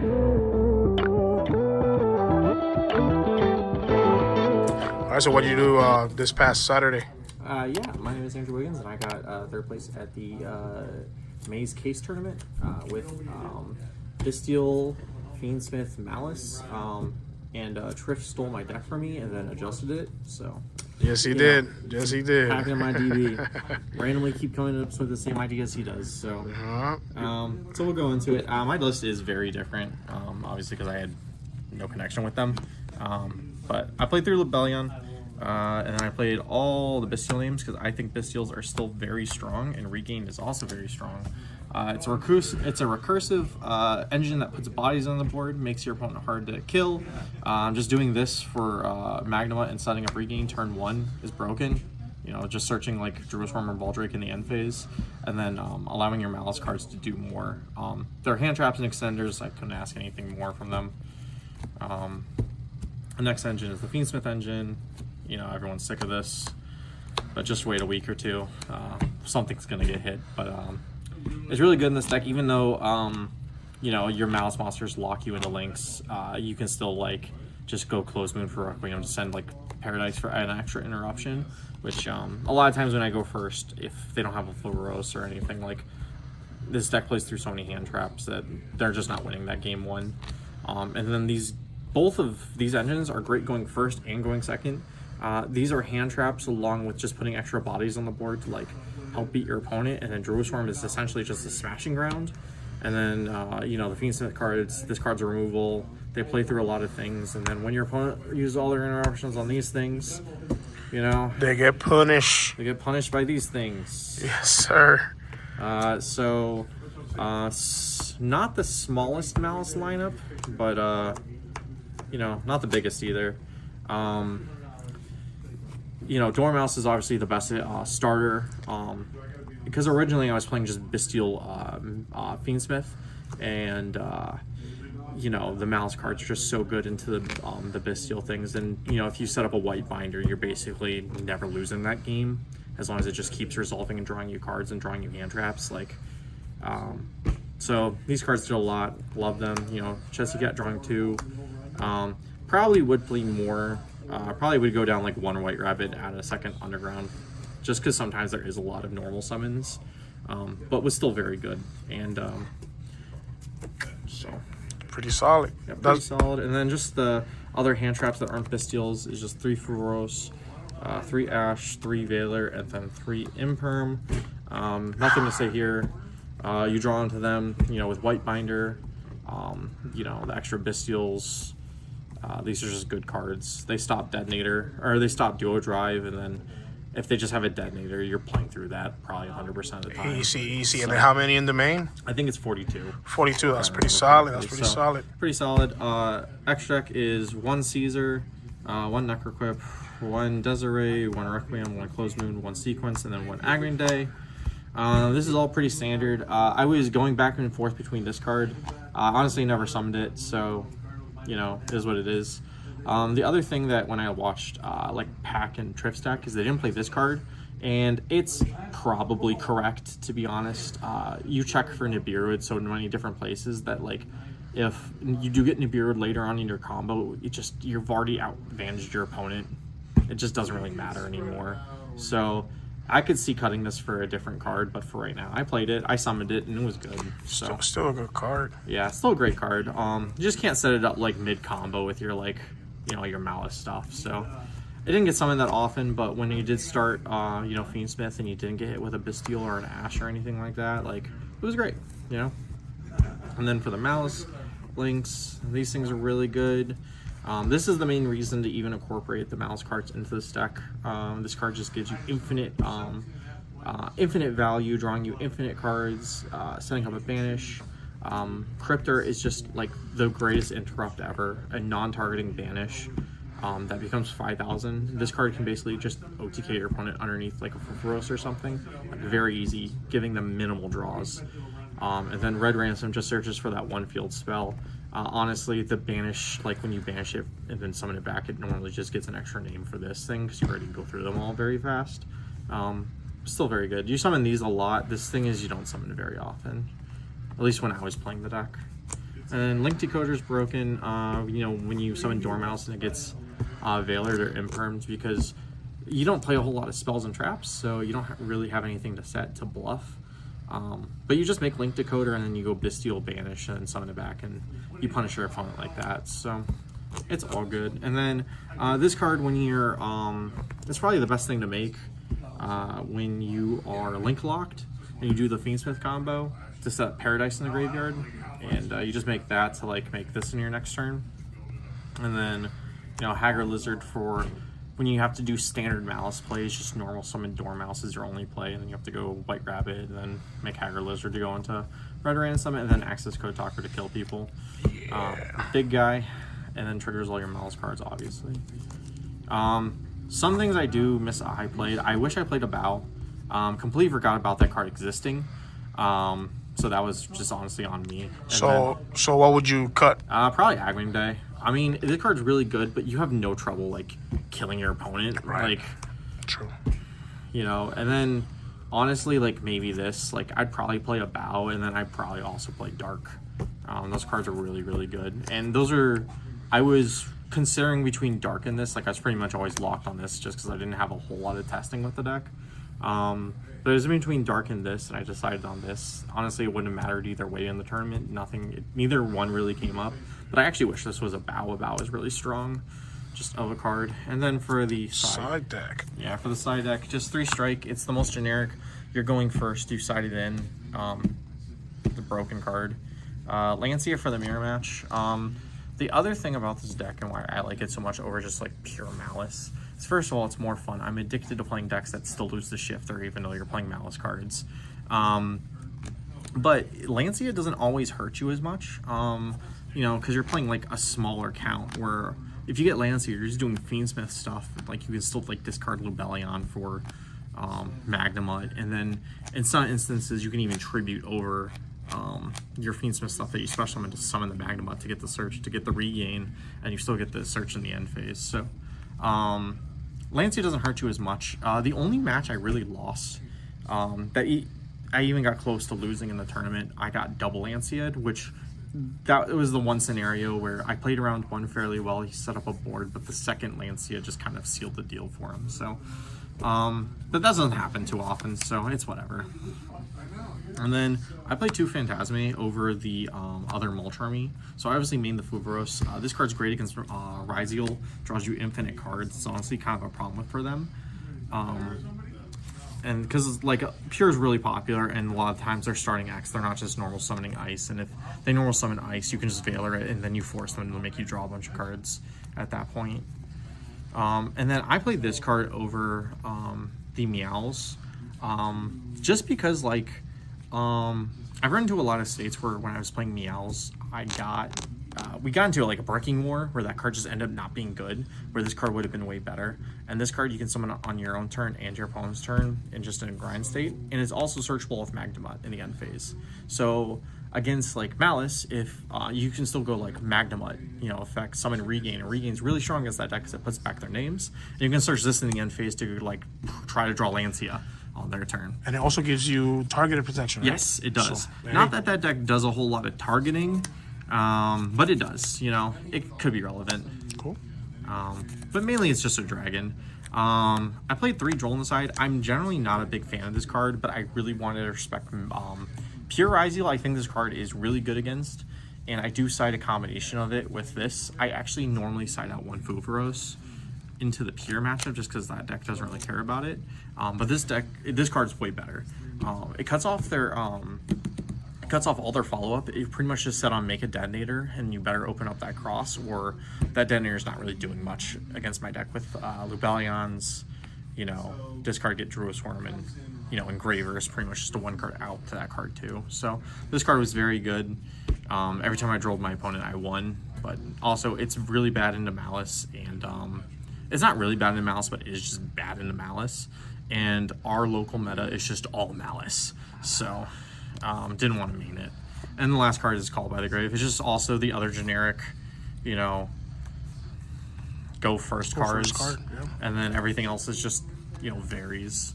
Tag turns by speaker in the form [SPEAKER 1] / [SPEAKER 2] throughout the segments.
[SPEAKER 1] All right, so what did you do this past Saturday?
[SPEAKER 2] Yeah, my name is Andrew Wiggins, and I got third place at the Maze Case Tournament with Bystial, Fiendsmith, Maliss, and Trif stole my deck from me and then adjusted it. So
[SPEAKER 1] Yes, he did. Yes, he did.
[SPEAKER 2] hacking my DB, randomly keep coming up with the same ideas he does. So, so we'll go into it. My list is very different, obviously because I had no connection with them. But I played through Rebellion. And then I played all the Bystial names because I think Bystials are still very strong, and Regain is also very strong. It's a recursive engine that puts bodies on the board, makes your opponent hard to kill. Just doing this for Magnuma and setting up Regain turn 1 is broken. You know, just searching like Jerusalem or Baldrake in the end phase, and then allowing your Malice cards to do more. They're hand traps and extenders. I couldn't ask anything more from them. The next engine is the Fiendsmith engine. You know, everyone's sick of this, but just wait a week or two. Something's gonna get hit, but it's really good in this deck. Even though you know, your Malice monsters lock you into links, you can still like just go Close Moon for Requiem to send like Paradise for an extra interruption. Which a lot of times when I go first, if they don't have a Fulveros or anything, like this deck plays through so many hand traps that they're just not winning that game 1. And then both of these engines are great going first and going second. These are hand traps along with just putting extra bodies on the board to like help beat your opponent, and then Jerusalem is essentially just a smashing ground. And then you know, the Fiendsmith cards, this card's a removal. They play through a lot of things, and then when your opponent uses all their interruptions on these things, you know,
[SPEAKER 1] They get punished.
[SPEAKER 2] they get punished by these things.
[SPEAKER 1] Yes, sir.
[SPEAKER 2] So not the smallest Malice lineup, but you know, not the biggest either. You know, Dormouse is obviously the best starter, because originally I was playing just Bystial Fiendsmith, and you know, the Malice cards are just so good into the Bystial things. And you know, if you set up a white binder, you're basically never losing that game as long as it just keeps resolving and drawing you cards and drawing you hand traps. Like, so these cards do a lot. Love them. You know, Chessy Cat drawing 2. Probably would play more. Probably would go down like 1 White Rabbit, add a second Underground, just because sometimes there is a lot of normal summons, but was still very good. And so
[SPEAKER 1] Pretty solid.
[SPEAKER 2] yeah, pretty solid. And then just the other hand traps that aren't Bystials is just 3 Fulveros, 3 Ash, 3 Valor, and then 3 Imperm. Nothing to say here. You draw into them, you know, with White Binder, you know, the extra Bystials. These are just good cards. They stop Detonator, or they stop Duo Drive, and then if they just have a Detonator, you're playing through that probably 100% of the time.
[SPEAKER 1] Easy.
[SPEAKER 2] So,
[SPEAKER 1] And then how many in the main?
[SPEAKER 2] I think it's 42.
[SPEAKER 1] 42. That's pretty solid. That's pretty
[SPEAKER 2] So,
[SPEAKER 1] solid.
[SPEAKER 2] Pretty solid. Extra deck is 1 Caesar, 1 Necroquip, 1 Desiree, 1 Requiem, 1 Close Moon, 1 Sequence, and then 1 Agrin Day. This is all pretty standard. I was going back and forth between this card. Honestly, never summoned it, so you know, it is what it is. The other thing that when I watched like Pack and Trif stack is they didn't play this card, and it's probably correct, to be honest. You check for Nibiru so many different places that like if you do get Nibiru later on in your combo, you've already out-advantaged your opponent. It just doesn't really matter anymore. So I could see cutting this for a different card, but for right now, I played it, I summoned it, and it was good. So
[SPEAKER 1] Still a good card.
[SPEAKER 2] yeah, still a great card. You just can't set it up like mid combo with your like, you know, your Malice stuff. So it didn't get summoned that often, but when you did start, you know, Fiendsmith, and you didn't get hit with a Bystial or an Ash or anything like that, like it was great, you know. And then for the Malice links, these things are really good. This is the main reason to even incorporate the Malice cards into this deck. This card just gives you infinite value, drawing you infinite cards, setting up a banish. Cryptor is just like the greatest interrupt ever, a non-targeting banish that becomes 5,000. This card can basically just OTK your opponent underneath like a Fulveros or something. Like, very easy, giving them minimal draws. And then Red Ransom just searches for that 1 field spell. Honestly, the banish, like when you banish it and then summon it back, it normally just gets an extra name for this thing because you already go through them all very fast. Still very good. You summon these a lot. This thing is you don't summon it very often, at least when I was playing the deck. And then Link Decoder's broken, you know, when you summon Dormouse and it gets Veilered or Impermed, because you don't play a whole lot of spells and traps, so you don't really have anything to set to bluff. But you just make Link Decoder and then you go Bystial Banish and then summon it back and you punish your opponent like that. So it's all good. And then this card, when you're, it's probably the best thing to make when you are Link locked and you do the Fiendsmith combo to set Paradise in the graveyard. And you just make that to like make this in your next turn. And then, you know, Haggard Lizard for when you have to do standard Malice plays, just normal summon Dormouse is your only play, and then you have to go White Rabbit, and then make Haggard Lizard to go into Red Ran Summon, and then Access Code Talker to kill people. Big guy, and then triggers all your Malice cards, obviously. Some things I do miss I played. I wish I played a Bow. Completely forgot about that card existing. So that was just honestly on me. And
[SPEAKER 1] so what would you cut?
[SPEAKER 2] Probably Aghanim Day. I mean, this card's really good, but you have no trouble, like, killing your opponent.
[SPEAKER 1] Right.
[SPEAKER 2] Like,
[SPEAKER 1] True.
[SPEAKER 2] you know, and then, honestly, like, maybe this. Like, I'd probably play a Bow, and then I'd probably also play Dark. Those cards are really, really good. And those are... I was considering between Dark and this. Like, I was pretty much always locked on this just because I didn't have a whole lot of testing with the deck. But it was between Dark and this, and I decided on this. Honestly, it wouldn't have mattered either way in the tournament. Neither one really came up. But I actually wish this was a Bow. A Bow is really strong, just of a card. And then for the
[SPEAKER 1] side deck.
[SPEAKER 2] Yeah, for the side deck, just 3 strike. It's the most generic. You're going first. You side it in. The broken card. Lancia for the mirror match. The other thing about this deck and why I like it so much over just like pure Malice is, first of all, it's more fun. I'm addicted to playing decks that still lose the shifter even though you're playing Malice cards. But Lancia doesn't always hurt you as much, you know, because you're playing like a smaller count, where if you get Lancia, you're just doing Fiendsmith stuff. Like, you can still like discard Lubellion for Magnemite, and then in some instances you can even tribute over your Fiendsmith stuff that you special summon to summon the Magnemite to get the search, to get the regain, and you still get the search in the end phase. So Lancia doesn't hurt you as much. The only match I really lost I even got close to losing in the tournament, I got double Lancia'd, which that was the one scenario where I played around one fairly well. He set up a board, but the second Lancia just kind of sealed the deal for him. So, but that doesn't happen too often, so it's whatever. And then I played 2 Phantasme over the other Mulch Army. So I obviously main the Fuvaros. This card's great against Ryziel, draws you infinite cards. It's honestly kind of a problem for them. And because like Pure is really popular, and a lot of times they're starting X, they're not just normal summoning Ice. And if they normal summon Ice, you can just Veiler it, and then you force them to make you draw a bunch of cards at that point. And then I played this card over the Meows, just because like I've run into a lot of states where when I was playing Meows, we got into like a Breaking War where that card just ended up not being good, where this card would have been way better. And this card you can summon on your own turn and your opponent's turn and just in a grind state, and it's also searchable with Magnemite in the end phase. So against like Malice, if you can still go like Magnemite, you know, effect summon Regain, and Regain's really strong against that deck because it puts back their names, and you can search this in the end phase to like try to draw Lancia on their turn.
[SPEAKER 1] And it also gives you targeted protection, right?
[SPEAKER 2] Yes, it does.
[SPEAKER 1] So,
[SPEAKER 2] not that that deck does a whole lot of targeting, but it does. You know, it could be relevant.
[SPEAKER 1] Cool.
[SPEAKER 2] But mainly it's just a dragon. I played 3 Droll on the side. I'm generally not a big fan of this card, but I really wanted to respect Pure Ryziel. I think this card is really good against, and I do side a combination of it with this. I actually normally side out 1 Fuvaros into the Pure matchup just because that deck doesn't really care about it. But this card's way better. It cuts off their all their follow-up. It pretty much just set on make a detonator, and you better open up that cross, or that detonator is not really doing much against my deck with Lubellions, you know, discard, get Druisworm, and you know, Engraver is pretty much just a 1 card out to that card too. So this card was very good. Every time I drolled my opponent, I won. But also, it's really bad into Malice, and it's not really bad into Malice, but it is just bad into Malice. And our local meta is just all Malice, so didn't want to main it. And the last card is Called by the Grave. It's just also the other generic, you know, go first cards,
[SPEAKER 1] yeah.
[SPEAKER 2] And then everything else is just, you know, varies.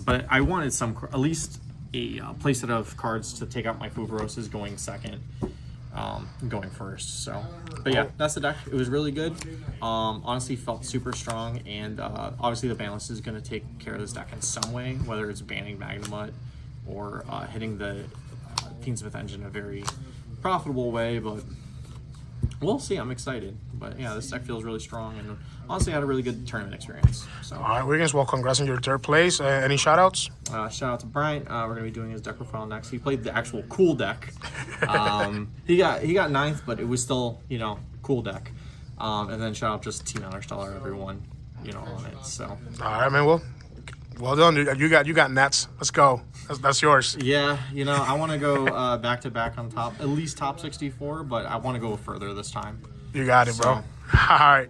[SPEAKER 2] But I wanted at least a playset of cards to take out my Fuvaroses going second. going first. So, but yeah, that's the deck. It was really good. Honestly, felt super strong, and obviously the ban list is going to take care of this deck in some way, whether it's banning Magnamut or hitting the Fiendsmith engine in a very profitable way, but we'll see. I'm excited. But yeah, this deck feels really strong, and honestly, I had a really good tournament experience. So,
[SPEAKER 1] All right, Wiggins, well, congrats on your third place. Any shout-outs?
[SPEAKER 2] shout out to Bryant. We're going to be doing his deck profile next. He played the actual cool deck. He got ninth, but it was still, cool deck. And then shout out just Team Interstellar, everyone, on it. So.
[SPEAKER 1] All right, man. Well done, dude. You got Nets. Let's go. That's yours.
[SPEAKER 2] Yeah, I want to go back to back on top, at least top 64, but I want to go further this time.
[SPEAKER 1] You got it, bro.
[SPEAKER 2] So.
[SPEAKER 1] All right.